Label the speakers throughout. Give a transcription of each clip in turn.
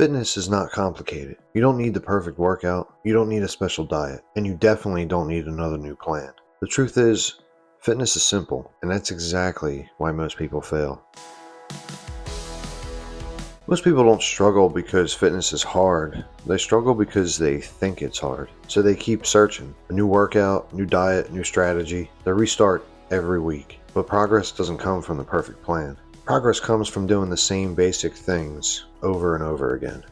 Speaker 1: Fitness is not complicated. You don't need the perfect workout, you don't need a special diet, and you definitely don't need another new plan. The truth is, fitness is simple, and that's exactly why most people fail. Most people don't struggle because fitness is hard. They struggle because they think it's hard. So they keep searching. A new workout, new diet, new strategy. They restart every week. But progress doesn't come from the perfect plan. Progress comes from doing the same basic things over and over again.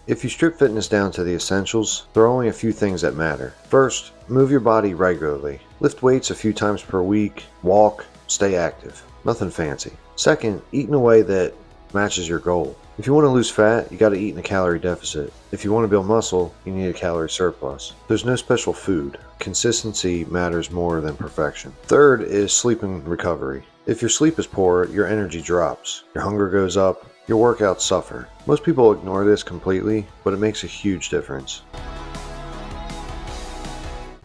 Speaker 1: If you strip fitness down to the essentials, there are only a few things that matter. First, move your body regularly. Lift weights a few times per week, walk, stay active. Nothing fancy. Second, eat in a way that matches your goal. If you want to lose fat, you got to eat in a calorie deficit. If you want to build muscle, you need a calorie surplus. There's no special food. Consistency matters more than perfection. Third is sleep and recovery. If your sleep is poor, your energy drops. Your hunger goes up. Your workouts suffer. Most people ignore this completely, but it makes a huge difference.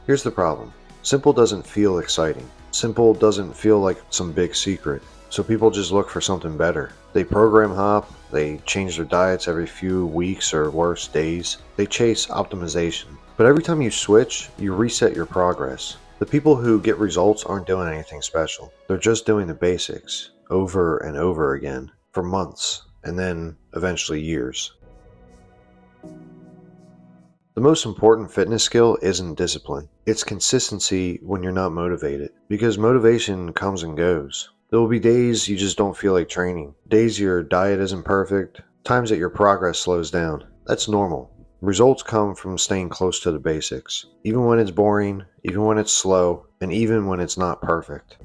Speaker 1: Here's the problem. Simple doesn't feel exciting. Simple doesn't feel like some big secret. So people just look for something better. They program hop, they change their diets every few weeks or worse, days. They chase optimization. But every time you switch, you reset your progress. The people who get results aren't doing anything special. They're just doing the basics over and over again for months and then eventually years. The most important fitness skill isn't discipline. It's consistency when you're not motivated, because motivation comes and goes. There will be days you just don't feel like training, days your diet isn't perfect, times that your progress slows down. That's normal. Results come from staying close to the basics, even when it's boring, even when it's slow, and even when it's not perfect.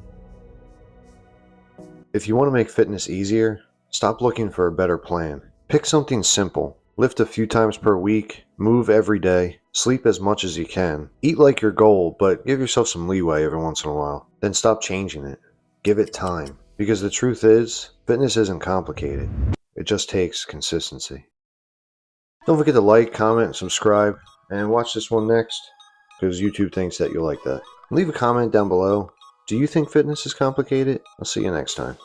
Speaker 1: If you want to make fitness easier, stop looking for a better plan. Pick something simple. Lift a few times per week, move every day, sleep as much as you can. Eat like your goal, but give yourself some leeway every once in a while. Then stop changing it. Give it time. Because the truth is, fitness isn't complicated. It just takes consistency. Don't forget to like, comment, and subscribe, and watch this one next, because YouTube thinks that you'll like that. Leave a comment down below. Do you think fitness is complicated? I'll see you next time.